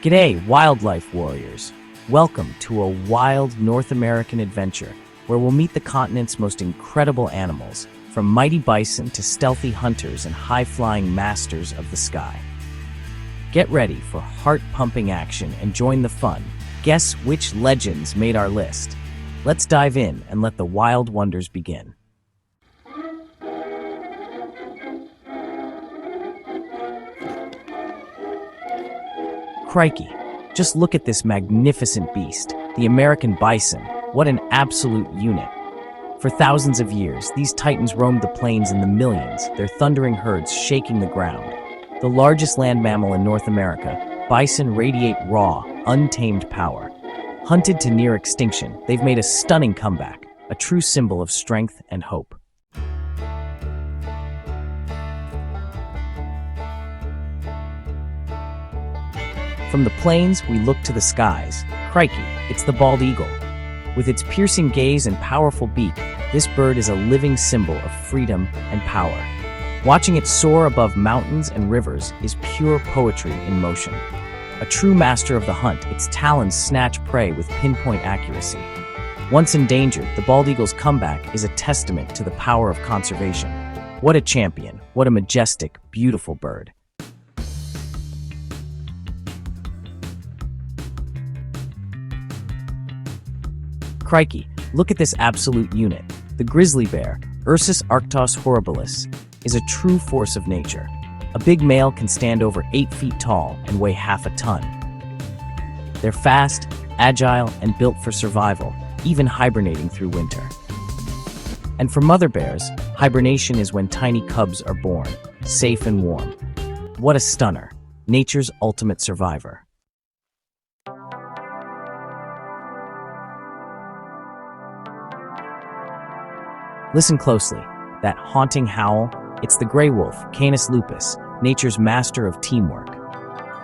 G'day, wildlife warriors. Welcome to a wild North American adventure where we'll meet the continent's most incredible animals, from mighty bison to stealthy hunters and high-flying masters of the sky. Get ready for heart-pumping action and join the fun. Guess which legends made our list? Let's dive in and let the wild wonders begin. Crikey, just look at this magnificent beast, the American bison. What an absolute unit. For thousands of years, these titans roamed the plains in the millions, their thundering herds shaking the ground. The largest land mammal in North America, bison radiate raw, untamed power. Hunted to near extinction, they've made a stunning comeback, a true symbol of strength and hope. From the plains, we look to the skies. Crikey, it's the bald eagle. With its piercing gaze and powerful beak, this bird is a living symbol of freedom and power. Watching it soar above mountains and rivers is pure poetry in motion. A true master of the hunt, its talons snatch prey with pinpoint accuracy. Once endangered, the bald eagle's comeback is a testament to the power of conservation. What a champion, what a majestic, beautiful bird. Crikey, look at this absolute unit. The grizzly bear, Ursus arctos horribilis, is a true force of nature. A big male can stand over 8 feet tall and weigh half a ton. They're fast, agile, and built for survival, even hibernating through winter. And for mother bears, hibernation is when tiny cubs are born, safe and warm. What a stunner, nature's ultimate survivor. Listen closely. That haunting howl, it's the Greywolf, Canis lupus, nature's master of teamwork.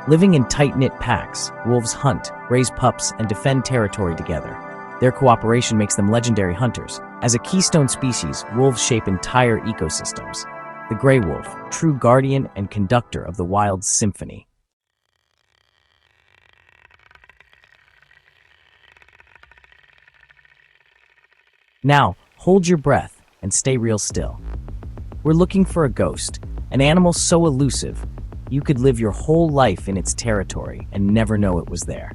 Living in tight-knit packs, wolves hunt, raise pups, and defend territory together. Their cooperation makes them legendary hunters. As a keystone species, wolves shape entire ecosystems. The Greywolf, true guardian and conductor of the wild's symphony. Now, hold your breath and stay real still. We're looking for a ghost, an animal so elusive, you could live your whole life in its territory and never know it was there.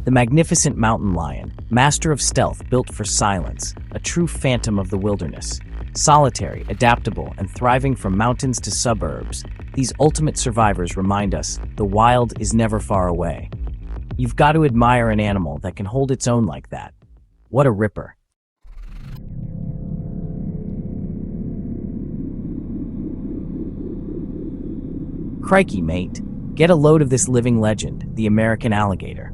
The magnificent mountain lion, master of stealth built for silence, a true phantom of the wilderness. Solitary, adaptable, and thriving from mountains to suburbs, these ultimate survivors remind us the wild is never far away. You've got to admire an animal that can hold its own like that. What a ripper. Crikey, mate. Get a load of this living legend, the American alligator.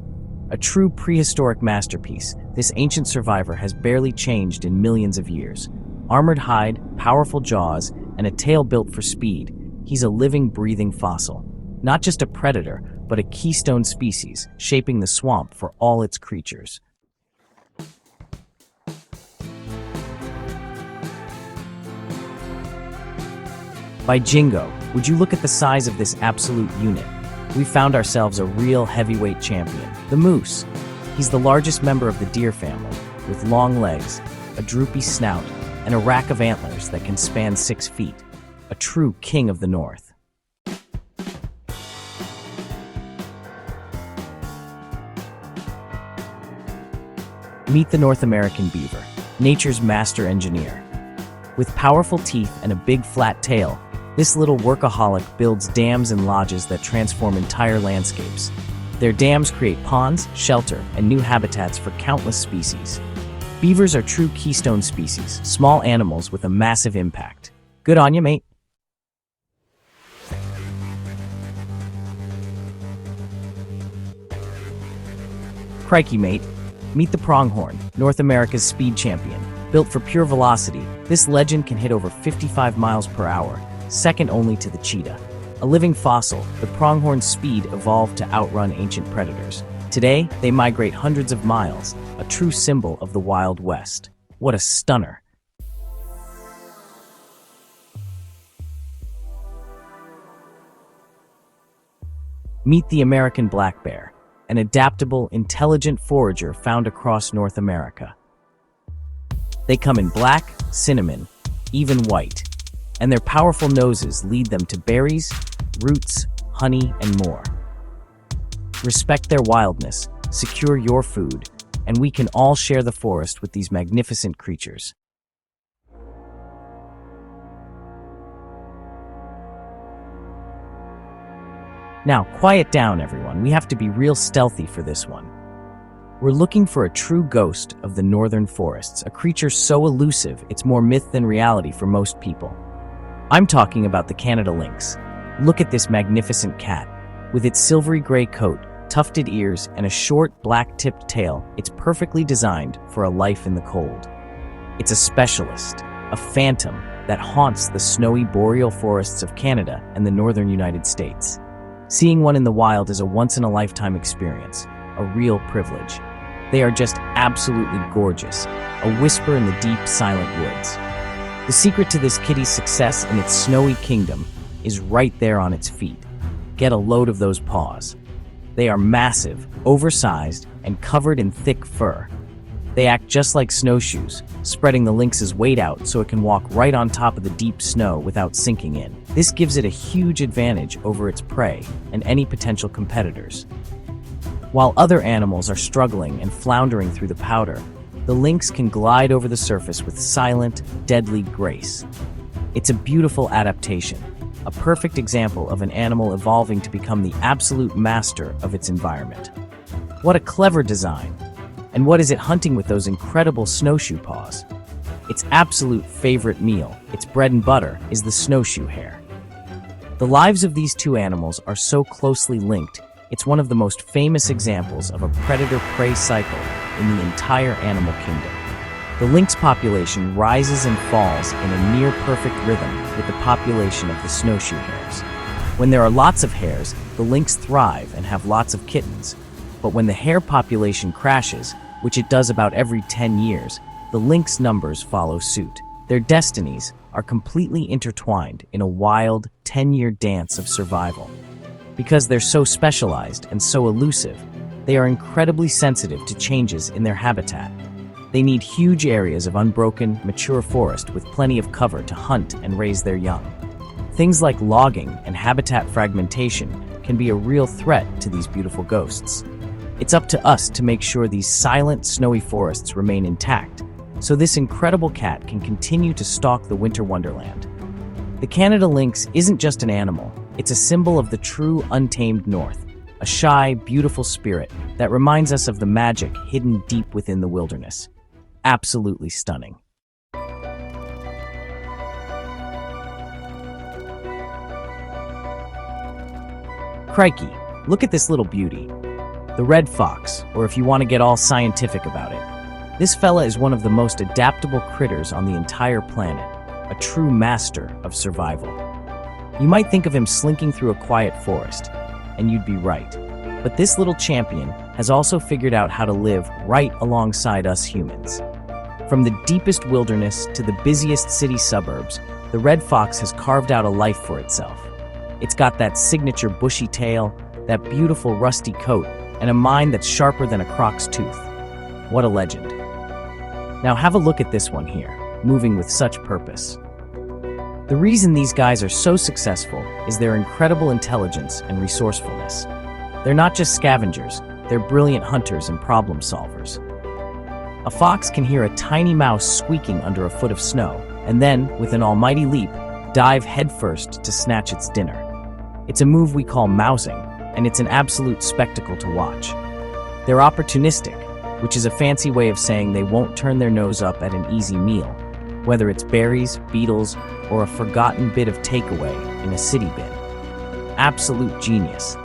A true prehistoric masterpiece, this ancient survivor has barely changed in millions of years. Armored hide, powerful jaws, and a tail built for speed, he's a living, breathing fossil. Not just a predator, but a keystone species, shaping the swamp for all its creatures. By jingo, would you look at the size of this absolute unit? We found ourselves a real heavyweight champion, the moose. He's the largest member of the deer family, with long legs, a droopy snout, and a rack of antlers that can span 6 feet. A true king of the north. Meet the North American beaver, nature's master engineer. With powerful teeth and a big flat tail, this little workaholic builds dams and lodges that transform entire landscapes. Their dams create ponds, shelter, and new habitats for countless species. Beavers are true keystone species, small animals with a massive impact. Good on you, mate. Crikey, mate. Meet the pronghorn, North America's speed champion. Built for pure velocity, this legend can hit over 55 miles per hour, second only to the cheetah. A living fossil, the pronghorn's speed evolved to outrun ancient predators. Today, they migrate hundreds of miles, a true symbol of the Wild West. What a stunner! Meet the American black bear, an adaptable, intelligent forager found across North America. They come in black, cinnamon, even white, and their powerful noses lead them to berries, roots, honey, and more. Respect their wildness, secure your food, and we can all share the forest with these magnificent creatures. Now, quiet down, everyone. We have to be real stealthy for this one. We're looking for a true ghost of the northern forests, a creature so elusive it's more myth than reality for most people. I'm talking about the Canada lynx. Look at this magnificent cat. With its silvery gray coat, tufted ears, and a short, black-tipped tail, it's perfectly designed for a life in the cold. It's a specialist, a phantom that haunts the snowy boreal forests of Canada and the northern United States. Seeing one in the wild is a once-in-a-lifetime experience, a real privilege. They are just absolutely gorgeous, a whisper in the deep, silent woods. The secret to this kitty's success in its snowy kingdom is right there on its feet. Get a load of those paws. They are massive, oversized, and covered in thick fur. They act just like snowshoes, spreading the lynx's weight out so it can walk right on top of the deep snow without sinking in. This gives it a huge advantage over its prey and any potential competitors. While other animals are struggling and floundering through the powder, the lynx can glide over the surface with silent, deadly grace. It's a beautiful adaptation, a perfect example of an animal evolving to become the absolute master of its environment. What a clever design! And what is it hunting with those incredible snowshoe paws? Its absolute favorite meal, its bread and butter, is the snowshoe hare. The lives of these two animals are so closely linked, it's one of the most famous examples of a predator-prey cycle in the entire animal kingdom. The lynx population rises and falls in a near-perfect rhythm with the population of the snowshoe hares. When there are lots of hares, the lynx thrive and have lots of kittens. But when the hare population crashes, which it does about every 10 years, the lynx numbers follow suit. Their destinies are completely intertwined in a wild, 10-year dance of survival. Because they're so specialized and so elusive, they are incredibly sensitive to changes in their habitat. They need huge areas of unbroken, mature forest with plenty of cover to hunt and raise their young. Things like logging and habitat fragmentation can be a real threat to these beautiful ghosts. It's up to us to make sure these silent, snowy forests remain intact, so this incredible cat can continue to stalk the winter wonderland. The Canada lynx isn't just an animal, it's a symbol of the true, untamed North, a shy, beautiful spirit that reminds us of the magic hidden deep within the wilderness. Absolutely stunning. Crikey, look at this little beauty. The red fox, or if you want to get all scientific about it. This fella is one of the most adaptable critters on the entire planet, a true master of survival. You might think of him slinking through a quiet forest, and you'd be right. But this little champion has also figured out how to live right alongside us humans. From the deepest wilderness to the busiest city suburbs, the red fox has carved out a life for itself. It's got that signature bushy tail, that beautiful rusty coat, and a mind that's sharper than a croc's tooth. What a legend. Now have a look at this one here, moving with such purpose. The reason these guys are so successful is their incredible intelligence and resourcefulness. They're not just scavengers, they're brilliant hunters and problem solvers. A fox can hear a tiny mouse squeaking under a foot of snow, and then, with an almighty leap, dive headfirst to snatch its dinner. It's a move we call mousing, and it's an absolute spectacle to watch. They're opportunistic, which is a fancy way of saying they won't turn their nose up at an easy meal, whether it's berries, beetles, or a forgotten bit of takeaway in a city bin. Absolute genius.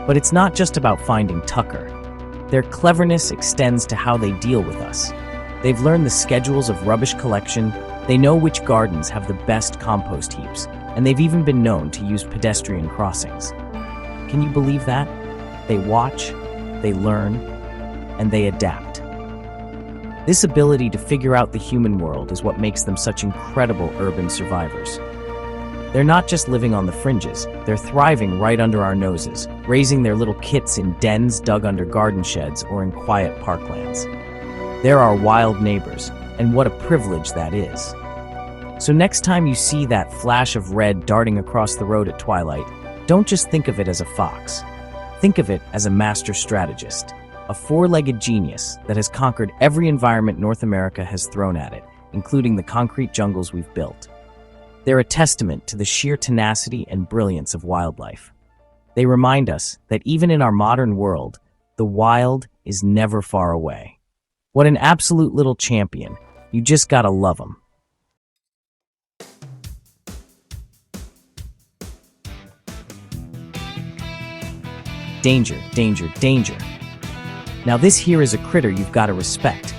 But it's not just about finding tucker. Their cleverness extends to how they deal with us. They've learned the schedules of rubbish collection, they know which gardens have the best compost heaps, and they've even been known to use pedestrian crossings. Can you believe that? They watch, they learn, and they adapt. This ability to figure out the human world is what makes them such incredible urban survivors. They're not just living on the fringes, they're thriving right under our noses, raising their little kits in dens dug under garden sheds or in quiet parklands. They're our wild neighbors, and what a privilege that is. So next time you see that flash of red darting across the road at twilight, don't just think of it as a fox. Think of it as a master strategist, a four-legged genius that has conquered every environment North America has thrown at it, including the concrete jungles we've built. They're a testament to the sheer tenacity and brilliance of wildlife. They remind us that even in our modern world, the wild is never far away. What an absolute little champion. You just gotta love them. Danger, danger, danger. Now this here is a critter you've got to respect.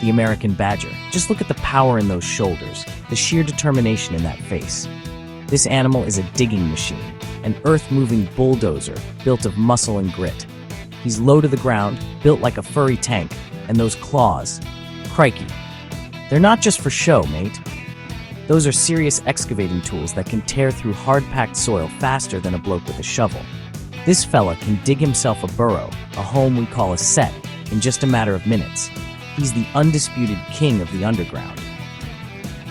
The American badger. Just look at the power in those shoulders, the sheer determination in that face. This animal is a digging machine, an earth-moving bulldozer built of muscle and grit. He's low to the ground, built like a furry tank, and those claws, crikey. They're not just for show, mate. Those are serious excavating tools that can tear through hard-packed soil faster than a bloke with a shovel. This fella can dig himself a burrow, a home we call a set, in just a matter of minutes. He's the undisputed king of the underground.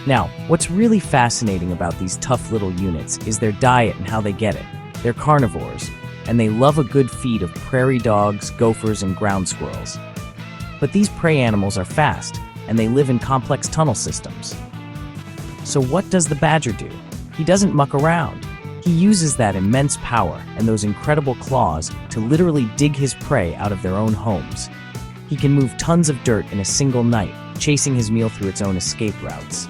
Now, what's really fascinating about these tough little units is their diet and how they get it. They're carnivores, and they love a good feed of prairie dogs, gophers, and ground squirrels. But these prey animals are fast, and they live in complex tunnel systems. So what does the badger do? He doesn't muck around. He uses that immense power and those incredible claws to literally dig his prey out of their own homes. He can move tons of dirt in a single night, chasing his meal through its own escape routes.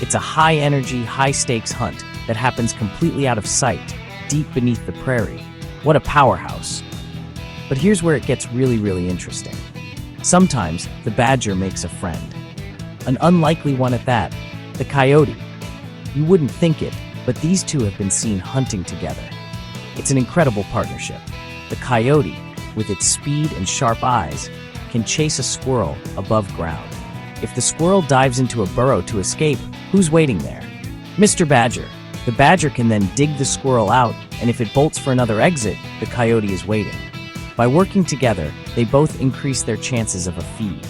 It's a high-energy, high-stakes hunt that happens completely out of sight, deep beneath the prairie. What a powerhouse. But here's where it gets really interesting. Sometimes, the badger makes a friend. An unlikely one at that, the coyote. You wouldn't think it, but these two have been seen hunting together. It's an incredible partnership. The coyote, with its speed and sharp eyes, can chase a squirrel above ground. If the squirrel dives into a burrow to escape, who's waiting there? Mr. Badger. The badger can then dig the squirrel out, and if it bolts for another exit, the coyote is waiting. By working together, they both increase their chances of a feed.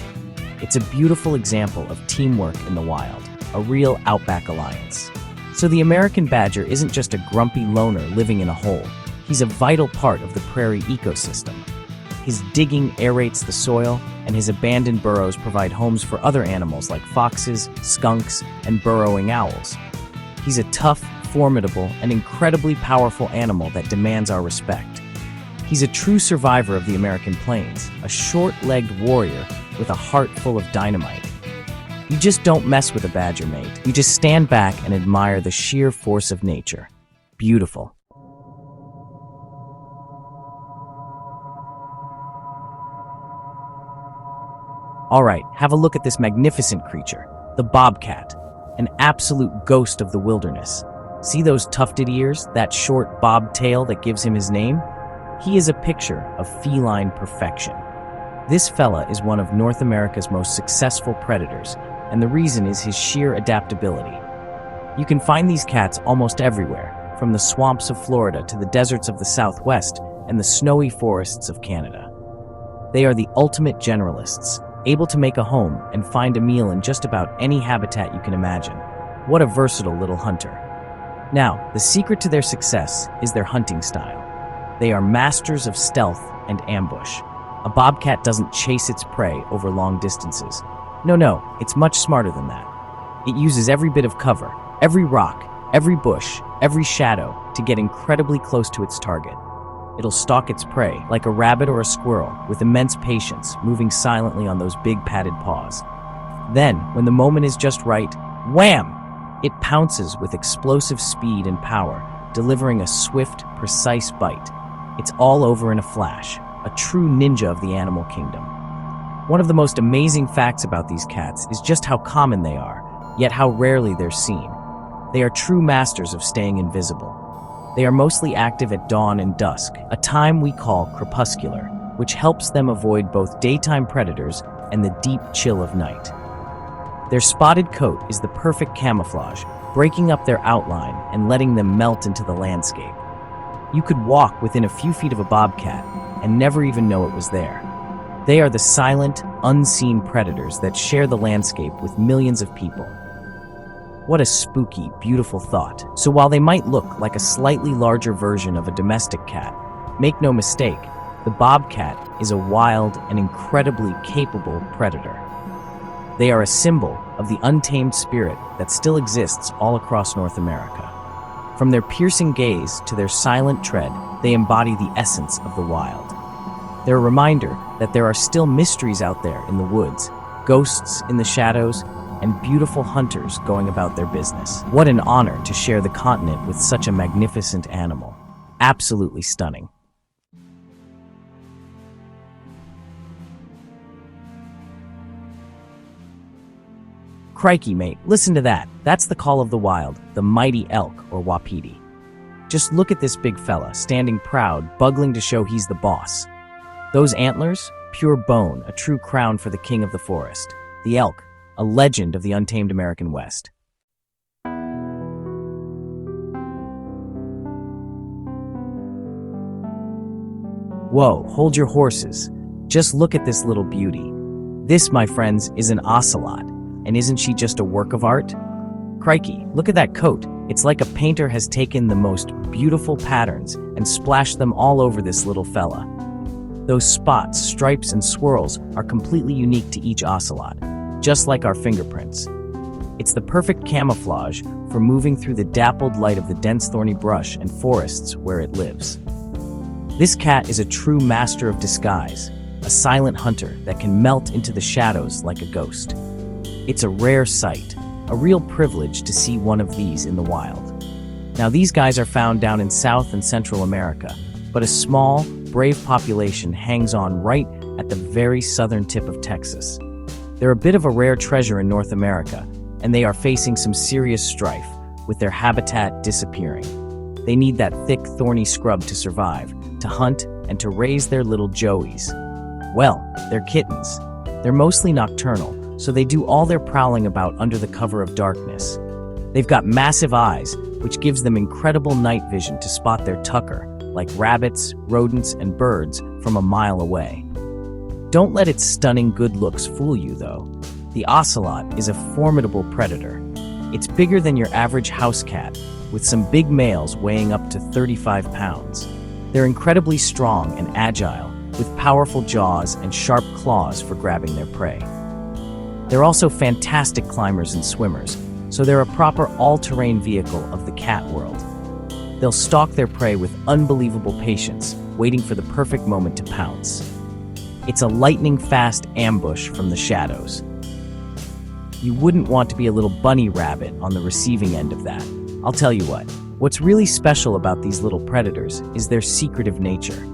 It's a beautiful example of teamwork in the wild, a real outback alliance. So the American badger isn't just a grumpy loner living in a hole. He's a vital part of the prairie ecosystem. His digging aerates the soil, and his abandoned burrows provide homes for other animals like foxes, skunks, and burrowing owls. He's a tough, formidable, and incredibly powerful animal that demands our respect. He's a true survivor of the American plains, a short-legged warrior with a heart full of dynamite. You just don't mess with a badger, mate. You just stand back and admire the sheer force of nature. Beautiful. All right, have a look at this magnificent creature, the bobcat, an absolute ghost of the wilderness. See those tufted ears, that short bob tail that gives him his name? He is a picture of feline perfection. This fella is one of North America's most successful predators, and the reason is his sheer adaptability. You can find these cats almost everywhere, from the swamps of Florida to the deserts of the Southwest and the snowy forests of Canada. They are the ultimate generalists, able to make a home and find a meal in just about any habitat you can imagine. What a versatile little hunter. Now, the secret to their success is their hunting style. They are masters of stealth and ambush. A bobcat doesn't chase its prey over long distances. No, it's much smarter than that. It uses every bit of cover, every rock, every bush, every shadow to get incredibly close to its target. It'll stalk its prey like a rabbit or a squirrel with immense patience, moving silently on those big padded paws. Then, when the moment is just right, wham! It pounces with explosive speed and power, delivering a swift, precise bite. It's all over in a flash, a true ninja of the animal kingdom. One of the most amazing facts about these cats is just how common they are, yet how rarely they're seen. They are true masters of staying invisible. They are mostly active at dawn and dusk, a time we call crepuscular, which helps them avoid both daytime predators and the deep chill of night. Their spotted coat is the perfect camouflage, breaking up their outline and letting them melt into the landscape. You could walk within a few feet of a bobcat and never even know it was there. They are the silent, unseen predators that share the landscape with millions of people. What a spooky, beautiful thought. So while they might look like a slightly larger version of a domestic cat, make no mistake, the bobcat is a wild and incredibly capable predator. They are a symbol of the untamed spirit that still exists all across North America. From their piercing gaze to their silent tread, they embody the essence of the wild. They're a reminder that there are still mysteries out there in the woods, ghosts in the shadows, and beautiful hunters going about their business. What an honor to share the continent with such a magnificent animal. Absolutely stunning. Crikey, mate, listen to that. That's the call of the wild, the mighty elk or wapiti. Just look at this big fella, standing proud, bugling to show he's the boss. Those antlers, pure bone, a true crown for the king of the forest. The elk, a legend of the untamed American West. Whoa, hold your horses. Just look at this little beauty. This, my friends, is an ocelot. And isn't she just a work of art? Crikey, look at that coat. It's like a painter has taken the most beautiful patterns and splashed them all over this little fella. Those spots, stripes, and swirls are completely unique to each ocelot, just like our fingerprints. It's the perfect camouflage for moving through the dappled light of the dense thorny brush and forests where it lives. This cat is a true master of disguise, a silent hunter that can melt into the shadows like a ghost. It's a rare sight, a real privilege to see one of these in the wild. Now, these guys are found down in South and Central America, but a small, brave population hangs on right at the very southern tip of Texas. They're a bit of a rare treasure in North America, and they are facing some serious strife with their habitat disappearing. They need that thick, thorny scrub to survive, to hunt, and to raise their little joeys. Well, they're kittens. They're mostly nocturnal, so they do all their prowling about under the cover of darkness. They've got massive eyes, which gives them incredible night vision to spot their tucker, like rabbits, rodents, and birds, from a mile away. Don't let its stunning good looks fool you, though. The ocelot is a formidable predator. It's bigger than your average house cat, with some big males weighing up to 35 pounds. They're incredibly strong and agile, with powerful jaws and sharp claws for grabbing their prey. They're also fantastic climbers and swimmers, so they're a proper all-terrain vehicle of the cat world. They'll stalk their prey with unbelievable patience, waiting for the perfect moment to pounce. It's a lightning-fast ambush from the shadows. You wouldn't want to be a little bunny rabbit on the receiving end of that. I'll tell you what's really special about these little predators is their secretive nature.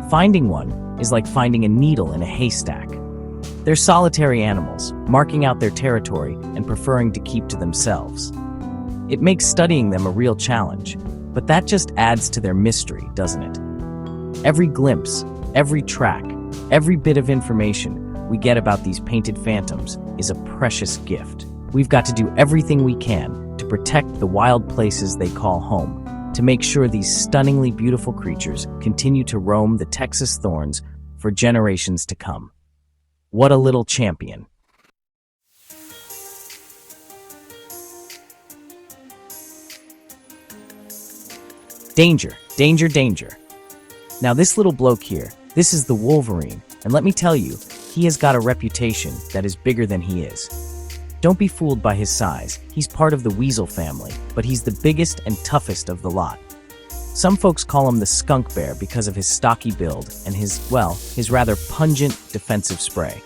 Finding one is like finding a needle in a haystack. They're solitary animals, marking out their territory and preferring to keep to themselves. It makes studying them a real challenge, but that just adds to their mystery, doesn't it? Every glimpse, every track, every bit of information we get about these painted phantoms is a precious gift. We've got to do everything we can to protect the wild places they call home, to make sure these stunningly beautiful creatures continue to roam the Texas thorns for generations to come. What a little champion. Danger, danger, danger. Now this little bloke here, this is the wolverine, and let me tell you, he has got a reputation that is bigger than he is. Don't be fooled by his size. He's part of the weasel family, but he's the biggest and toughest of the lot. Some folks call him the skunk bear because of his stocky build and his rather pungent defensive spray.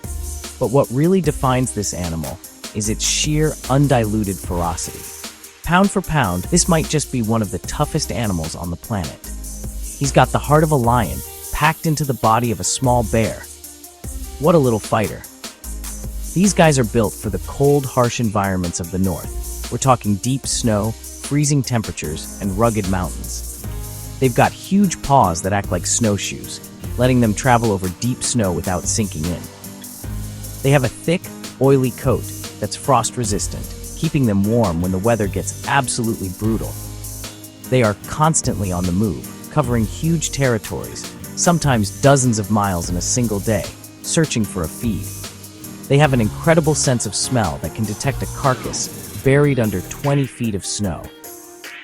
But what really defines this animal is its sheer, undiluted ferocity. Pound for pound, this might just be one of the toughest animals on the planet. He's got the heart of a lion, packed into the body of a small bear. What a little fighter. These guys are built for the cold, harsh environments of the north. We're talking deep snow, freezing temperatures, and rugged mountains. They've got huge paws that act like snowshoes, letting them travel over deep snow without sinking in. They have a thick, oily coat that's frost-resistant, keeping them warm when the weather gets absolutely brutal. They are constantly on the move, covering huge territories, sometimes dozens of miles in a single day, searching for a feed. They have an incredible sense of smell that can detect a carcass buried under 20 feet of snow.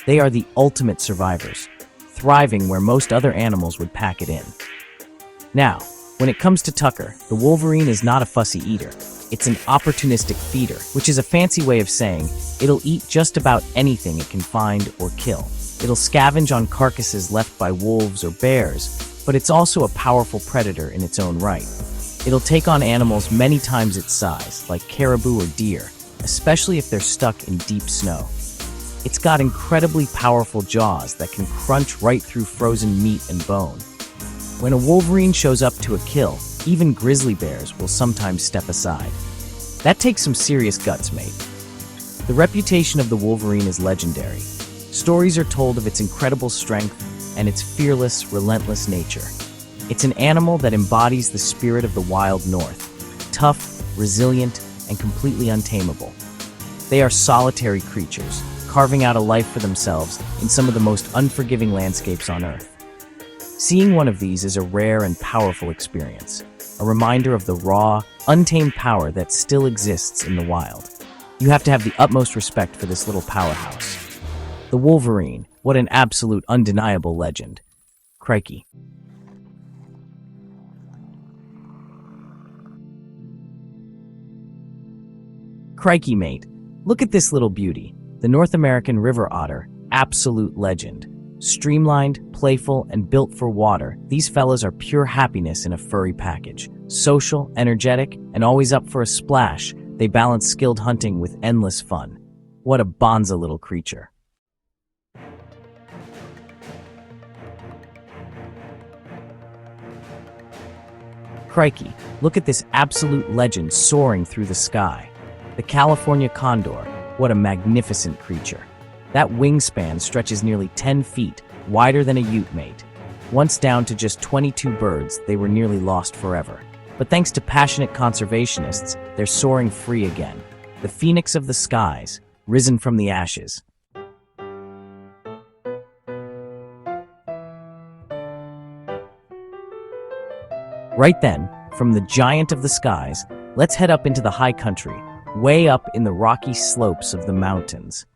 They are the ultimate survivors, thriving where most other animals would pack it in. Now, when it comes to Tucker, the wolverine is not a fussy eater. It's an opportunistic feeder, which is a fancy way of saying it'll eat just about anything it can find or kill. It'll scavenge on carcasses left by wolves or bears, but it's also a powerful predator in its own right. It'll take on animals many times its size, like caribou or deer, especially if they're stuck in deep snow. It's got incredibly powerful jaws that can crunch right through frozen meat and bone. When a wolverine shows up to a kill, even grizzly bears will sometimes step aside. That takes some serious guts, mate. The reputation of the wolverine is legendary. Stories are told of its incredible strength and its fearless, relentless nature. It's an animal that embodies the spirit of the wild north, tough, resilient, and completely untamable. They are solitary creatures, carving out a life for themselves in some of the most unforgiving landscapes on Earth. Seeing one of these is a rare and powerful experience, a reminder of the raw, untamed power that still exists in the wild. You have to have the utmost respect for this little powerhouse. The wolverine, what an absolute undeniable legend. Crikey. Crikey, mate. Look at this little beauty. The North American river otter, absolute legend. Streamlined, playful, and built for water, these fellas are pure happiness in a furry package. Social, energetic, and always up for a splash, they balance skilled hunting with endless fun. What a bonza little creature. Crikey, look at this absolute legend soaring through the sky. The California condor, what a magnificent creature. That wingspan stretches nearly 10 feet, wider than a ute, mate. Once down to just 22 birds, they were nearly lost forever. But thanks to passionate conservationists, they're soaring free again. The phoenix of the skies, risen from the ashes. Right then, from the giant of the skies, let's head up into the high country, way up in the rocky slopes of the mountains,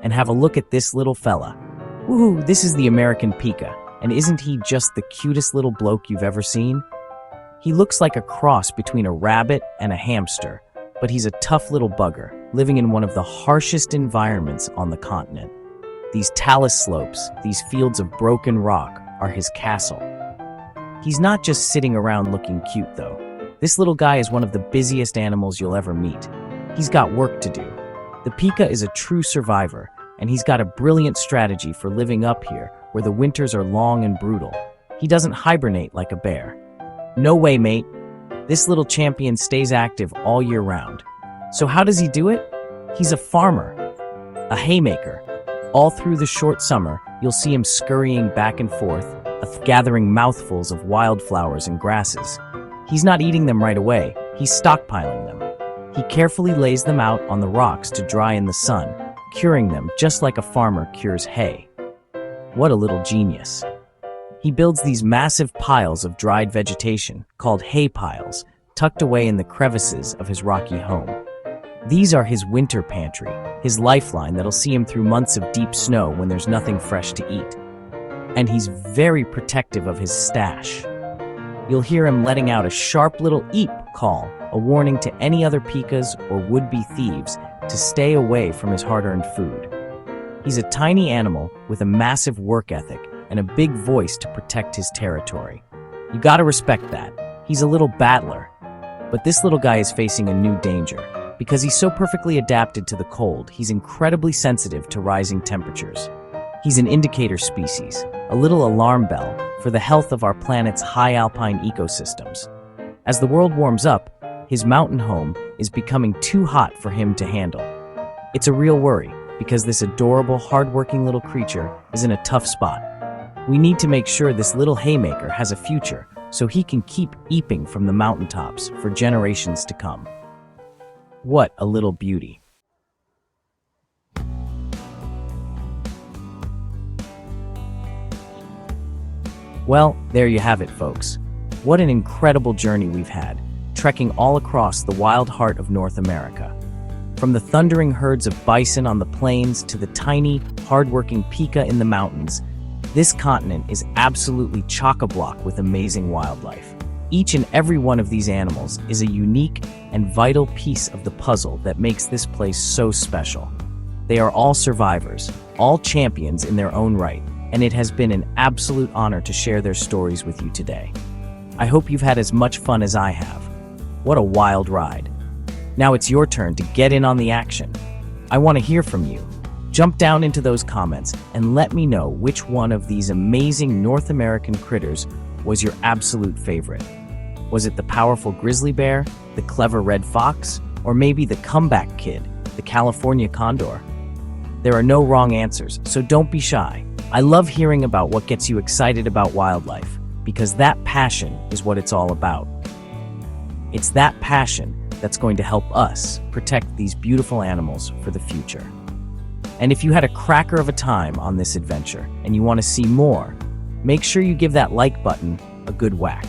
and have a look at this little fella. Woohoo, this is the American pika, and isn't he just the cutest little bloke you've ever seen? He looks like a cross between a rabbit and a hamster, but he's a tough little bugger, living in one of the harshest environments on the continent. These talus slopes, these fields of broken rock, are his castle. He's not just sitting around looking cute, though. This little guy is one of the busiest animals you'll ever meet. He's got work to do. The pika is a true survivor, and he's got a brilliant strategy for living up here where the winters are long and brutal. He doesn't hibernate like a bear. No way, mate. This little champion stays active all year round. So how does he do it? He's a farmer, a haymaker. All through the short summer, you'll see him scurrying back and forth, gathering mouthfuls of wildflowers and grasses. He's not eating them right away, he's stockpiling them. He carefully lays them out on the rocks to dry in the sun, curing them just like a farmer cures hay. What a little genius. He builds these massive piles of dried vegetation, called hay piles, tucked away in the crevices of his rocky home. These are his winter pantry, his lifeline that'll see him through months of deep snow when there's nothing fresh to eat. And he's very protective of his stash. You'll hear him letting out a sharp little eep call, a warning to any other pikas or would-be thieves to stay away from his hard-earned food. He's a tiny animal with a massive work ethic and a big voice to protect his territory. You gotta respect that. He's a little battler. But this little guy is facing a new danger. Because he's so perfectly adapted to the cold, he's incredibly sensitive to rising temperatures. He's an indicator species, a little alarm bell for the health of our planet's high alpine ecosystems. As the world warms up, his mountain home is becoming too hot for him to handle. It's a real worry, because this adorable, hardworking little creature is in a tough spot. We need to make sure this little haymaker has a future so he can keep eeping from the mountaintops for generations to come. What a little beauty. Well, there you have it, folks. What an incredible journey we've had, trekking all across the wild heart of North America. From the thundering herds of bison on the plains to the tiny, hardworking pika in the mountains, this continent is absolutely chock-a-block with amazing wildlife. Each and every one of these animals is a unique and vital piece of the puzzle that makes this place so special. They are all survivors, all champions in their own right, and it has been an absolute honor to share their stories with you today. I hope you've had as much fun as I have. What a wild ride. Now it's your turn to get in on the action. I want to hear from you. Jump down into those comments and let me know which one of these amazing North American critters was your absolute favorite. Was it the powerful grizzly bear, the clever red fox, or maybe the comeback kid, the California condor? There are no wrong answers, so don't be shy. I love hearing about what gets you excited about wildlife, because that passion is what it's all about. It's that passion that's going to help us protect these beautiful animals for the future. And if you had a cracker of a time on this adventure and you want to see more, make sure you give that like button a good whack.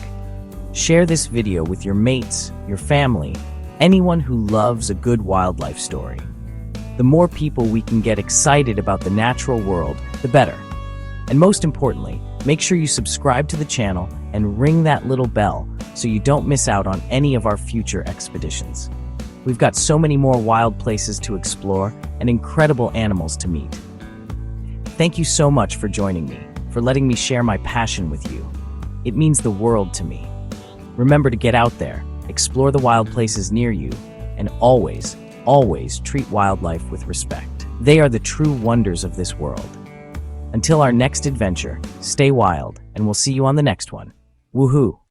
Share this video with your mates, your family, anyone who loves a good wildlife story. The more people we can get excited about the natural world, the better. And most importantly, make sure you subscribe to the channel and ring that little bell so you don't miss out on any of our future expeditions. We've got so many more wild places to explore and incredible animals to meet. Thank you so much for joining me, for letting me share my passion with you. It means the world to me. Remember to get out there, explore the wild places near you, and always, always treat wildlife with respect. They are the true wonders of this world. Until our next adventure, stay wild, and we'll see you on the next one. Woohoo!